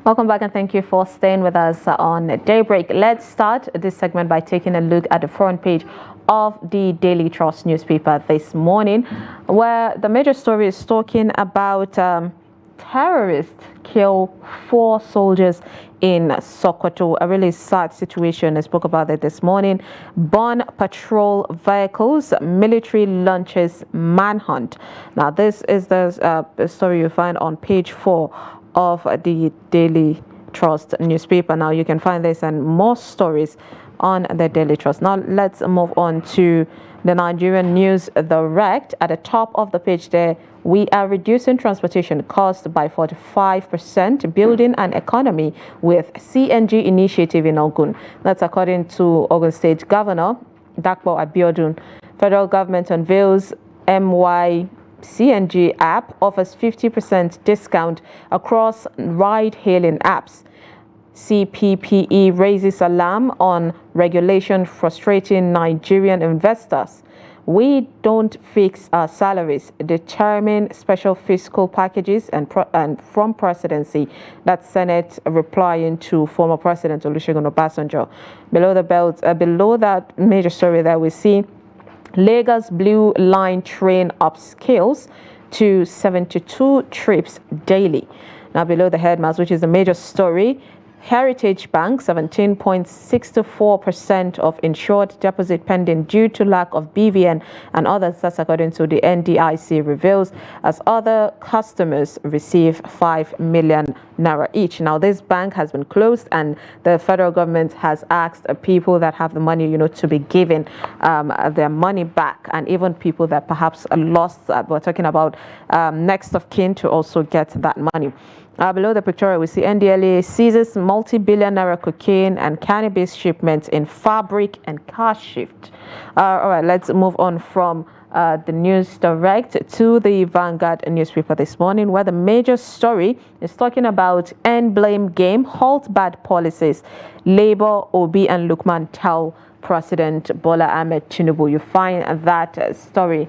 Welcome back and thank you for staying with us on Daybreak. Let's start this segment by taking a look at the front page of the Daily Trust newspaper this morning, where the major story is talking about terrorists kill 4 soldiers in Sokoto. A really sad situation. I spoke about it this morning. Burn patrol vehicles, military launches manhunt. Now, this is the story you find on page 4 of the Daily Trust newspaper. Now, you can find this and more stories on the Daily Trust. Now, let's move on to the Nigerian News Direct. At the top of the page there, we are reducing transportation costs by 45%, building an economy with CNG initiative in Ogun. That's according to Ogun State Governor Dakpo Abiodun. Federal government unveils MY CNG app offers 50% discount across ride-hailing apps. CPPE raises alarm on regulation frustrating Nigerian investors. We don't fix our salaries, determine special fiscal packages and from presidency. That's Senate replying to former President Olusegun Obasanjo. Below that major story there, we see Lagos Blue Line train upscales to 72 trips daily. Now, below the headlines, which is a major story, Heritage Bank, 17.64% of insured deposit pending due to lack of BVN and others. That's according to the NDIC reveals, as other customers receive 5 million naira each. Now, this bank has been closed, and the federal government has asked people that have the money, to be given their money back, and even people that perhaps lost, we're talking about next of kin, to also get that money. Below the picture, we see NDLA seizes multi-billion naira cocaine and cannabis shipments in fabric and car shift. All right, let's move on from the News Direct to the Vanguard newspaper this morning, where the major story is talking about end blame game, halt bad policies. Labour, Obi and Lukman tell President Bola Ahmed Tinubu. You find that story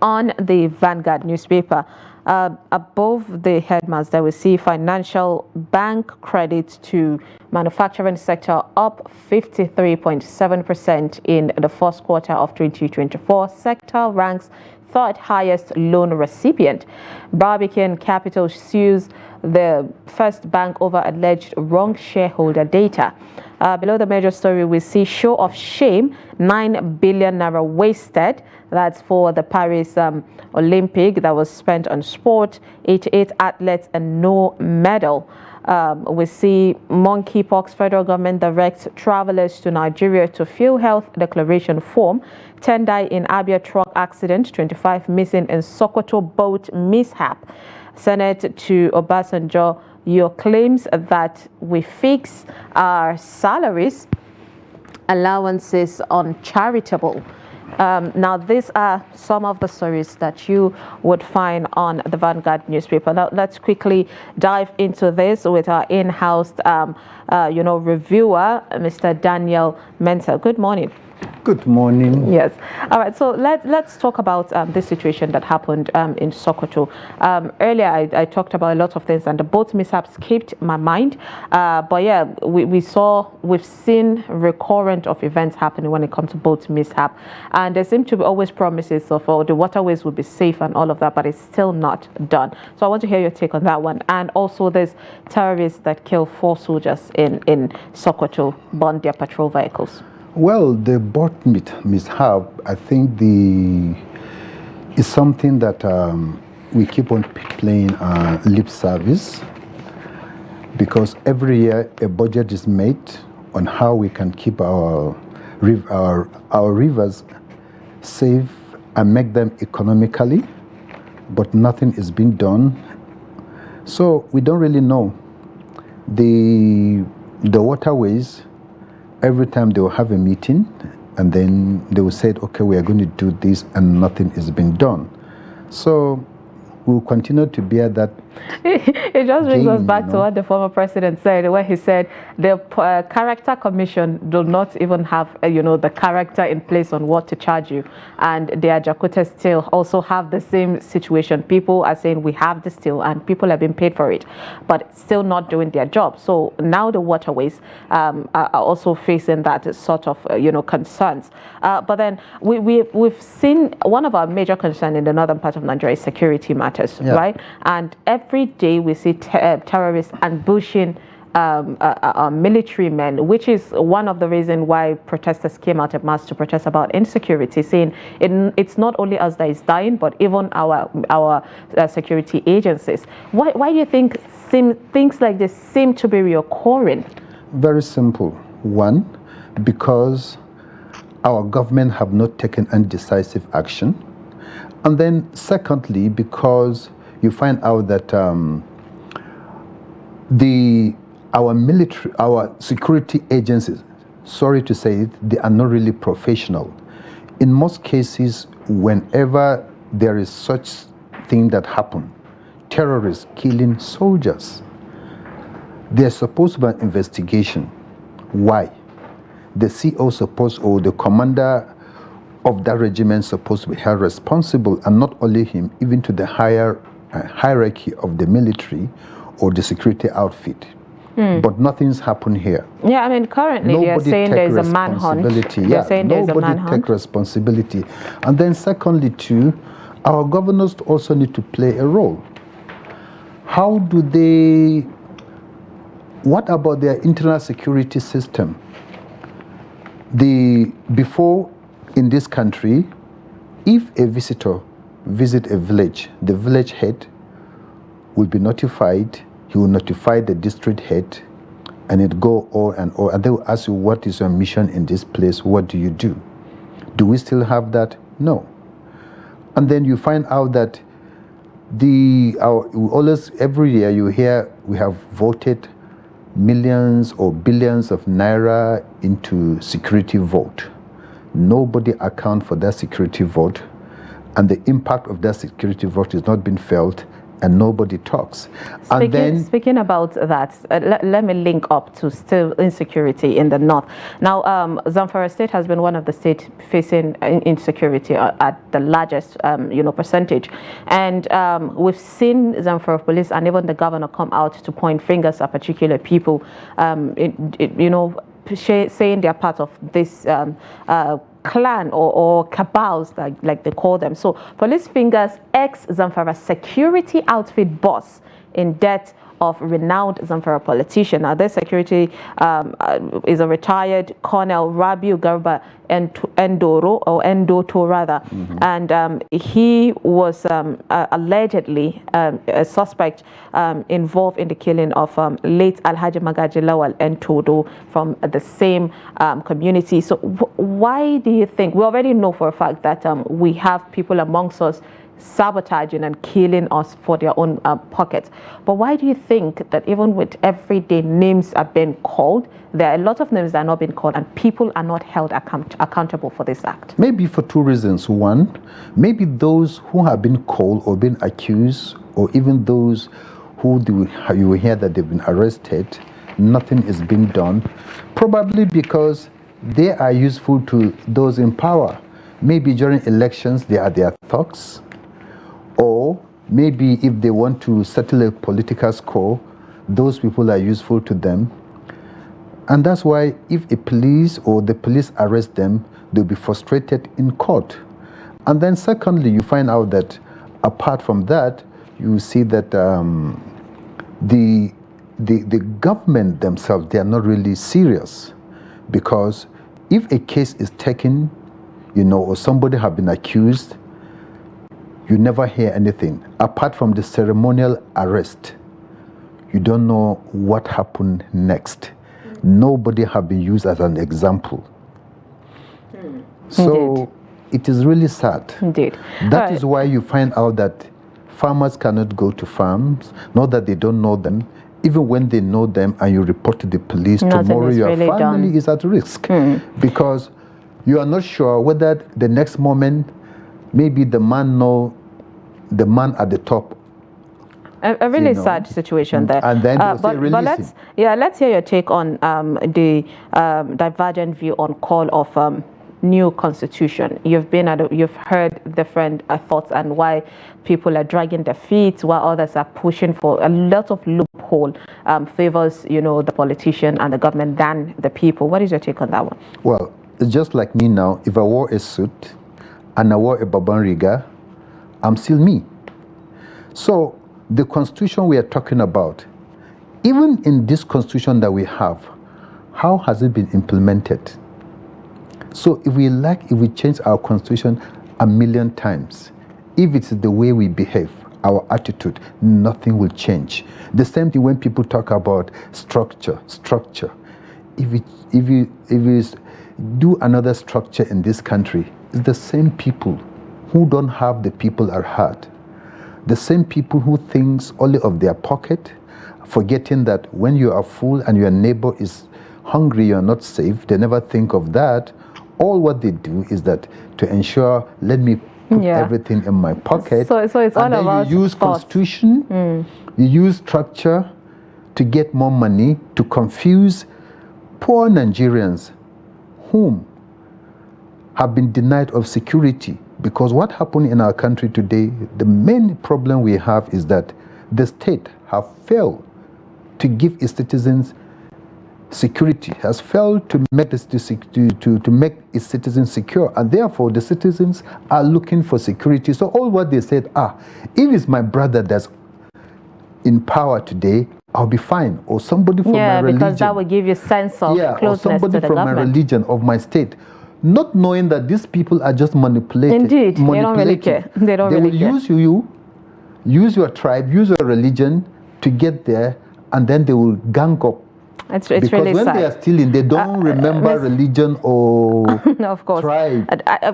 on the Vanguard newspaper. Above the headlines there, we see financial bank credit to manufacturing sector up 53.7% in the first quarter of 2024. Sector ranks third highest loan recipient. Barbican Capital sues the First Bank over alleged wrong shareholder data. Below the major story, we see show of shame, 9 billion naira wasted. That's for the Paris Olympic that was spent on sport, 88 athletes and no medal. We see monkeypox, federal government directs travelers to Nigeria to fill health declaration form. 10 die in Abia truck accident, 25 missing in Sokoto boat mishap. Senate to Obasanjo, your claims that we fix our salaries, allowances uncharitable. Now, these are some of the stories that you would find on the Vanguard newspaper. Now, let's quickly dive into this with our in-house, reviewer, Mr. Daniel Mensah. Good morning. Good morning. Yes. All right. So let's talk about this situation that happened in Sokoto. Earlier, I talked about a lot of things, and the boat mishap escaped my mind. But yeah, we've seen recurrent of events happening when it comes to boat mishap, and there seem to be always promises of the waterways will be safe and all of that, but it's still not done. So I want to hear your take on that one, and also there's terrorists that kill 4 soldiers in Sokoto, burn their patrol vehicles. Well, the boat mishap, I think is something that we keep on playing lip service, because every year a budget is made on how we can keep our rivers safe and make them economically, but nothing is being done. So we don't really know the waterways. Every time they will have a meeting, and then they will say, okay, we are going to do this, and nothing is being done. So we will continue to bear that. It just brings us back to what the former president said, where he said the character commission do not even have, the character in place on what to charge you. And the Ajakuta still also have the same situation. People are saying we have this still, and people have been paid for it, but still not doing their job. So now the waterways are also facing that sort of, concerns. But then we've seen one of our major concerns in the northern part of Nigeria is security matters, right? And every day we see terrorists ambushing military men, which is one of the reasons why protesters came out en masse to protest about insecurity, saying it's not only us that is dying, but even our security agencies. Why do you think things like this seem to be reoccurring? Very simple. One, because our government have not taken any decisive action. And then secondly, because you find out that our security agencies, sorry to say it, they are not really professional. In most cases, whenever there is such thing that happen, terrorists killing soldiers, there's supposed to be an investigation. Why? The CO or the commander of that regiment supposed to be held responsible, and not only him, even to the higher hierarchy of the military or the security outfit. But nothing's happened here. Yeah, I mean, currently they're saying there's a manhunt. They're saying there's a manhunt. Nobody take responsibility. And then secondly, too, our governors also need to play a role. How do they, what about their internal security system? Before in this country, if a visitor visit a village, the village head will be notified. He will notify the district head, and it go on and on. And they will ask you, what is your mission in this place? What do you do? Do we still have that? No. And then you find out that every year you hear we have voted millions or billions of naira into security vote. Nobody account for that security vote, and the impact of that security vote is not being felt, and nobody talks. Speaking about that, let me link up to still insecurity in the north. Now, Zamfara State has been one of the states facing insecurity at the largest, percentage. And we've seen Zamfara police and even the governor come out to point fingers at particular people, saying they're part of this clan or cabals, like they call them. So police fingers ex-Zamfara security outfit boss in death of renowned Zamfara politician. Now, this security is a retired Colonel Rabiu Garba Endoto rather, and he was allegedly a suspect involved in the killing of late Alhaji Magaji Lawal Entodo from the same community. So why do you think, we already know for a fact that we have people amongst us sabotaging and killing us for their own pockets, but why do you think that even with everyday names are being called, there are a lot of names that are not being called and people are not held accountable for this act? Maybe for two reasons. One, maybe those who have been called or been accused, or even those who you will hear that they've been arrested, nothing is being done, probably because they are useful to those in power. Maybe during elections they are their thugs, or maybe if they want to settle a political score, those people are useful to them. And that's why if a police or the police arrest them, they'll be frustrated in court. And then secondly, you find out that apart from that, you see that the government themselves, they are not really serious, because if a case is taken, or somebody have been accused, you never hear anything. Apart from the ceremonial arrest, you don't know what happened next. Nobody have been used as an example. So it is really sad. Indeed. That is why you find out that farmers cannot go to farms, not that they don't know them. Even when they know them and you report to the police, tomorrow your really family is at risk, because you are not sure whether the next moment maybe the man know the man at the top. A really sad situation there. And then but let's hear your take on the divergent view on call of new constitution. You've heard different thoughts and why people are dragging their feet, while others are pushing for a lot of loophole favors the politician and the government than the people. What is your take on that one? Well, it's just like me now. If I wore a suit and I wore a babanriga, I'm still me. So the constitution we are talking about, even in this constitution that we have, how has it been implemented? So if we change our constitution a million times, if it's the way we behave, our attitude, nothing will change. The same thing when people talk about structure. If you do another structure in this country, it's the same people who don't have the people at heart. The same people who thinks only of their pocket, forgetting that when you are full and your neighbor is hungry, you are not safe. They never think of that. All what they do is that to ensure, let me put everything in my pocket. So it's all about you use constitution, you use structure to get more money, to confuse poor Nigerians whom have been denied of security. Because what happened in our country today, the main problem we have is that the state have failed to give its citizens security, has failed to make to make its citizens secure, and therefore the citizens are looking for security. So all what they said, if it's my brother that's in power today, I'll be fine, or somebody from my religion. Because that will give you a sense of closeness or somebody to the from government. my religion, of my state. Not knowing that these people are just manipulated. Indeed, they don't really care. They will use you, use your tribe, use your religion to get there, and then they will gang up. It's because really when sad. they are stealing, they don't remember religion or of course. tribe.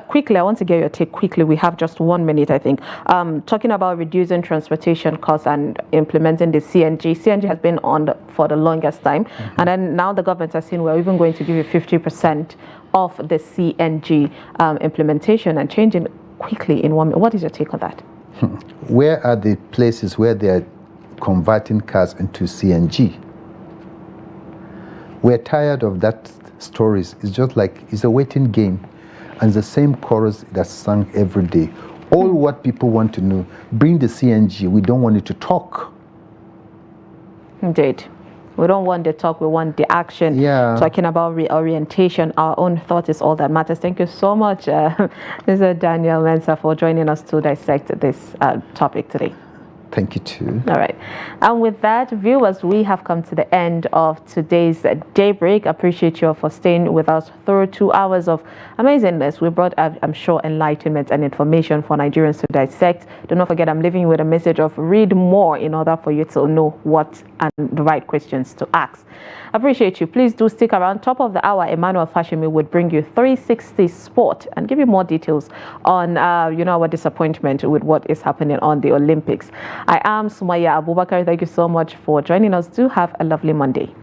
Quickly, I want to get your take quickly. We have just 1 minute, I think. Talking about reducing transportation costs and implementing the CNG. CNG has been on for the longest time. And then now the government has seen we're even going to give you 50% of the CNG implementation and changing quickly in 1 minute. What is your take on that? Where are the places where they are converting cars into CNG? We're tired of that stories. It's just like it's a waiting game, and the same chorus that's sung every day. All what people want to know, bring the CNG. We don't want it to talk. Indeed. We don't want the talk, we want the action. Talking about reorientation, our own thought is all that matters. Thank you so much, Mr. Daniel Mensah, for joining us to dissect this topic today. Thank you too. All right. And with that, viewers, we have come to the end of today's Daybreak. Appreciate you for staying with us through 2 hours of amazingness. We brought, I'm sure, enlightenment and information for Nigerians to dissect. Do not forget, I'm leaving you with a message of read more in order for you to know what and the right questions to ask. Appreciate you. Please do stick around. Top of the hour, Emmanuel Fashimi would bring you 360 Sport and give you more details on, our disappointment with what is happening on the Olympics. I am Sumaya Abubakar. Thank you so much for joining us. Do have a lovely Monday.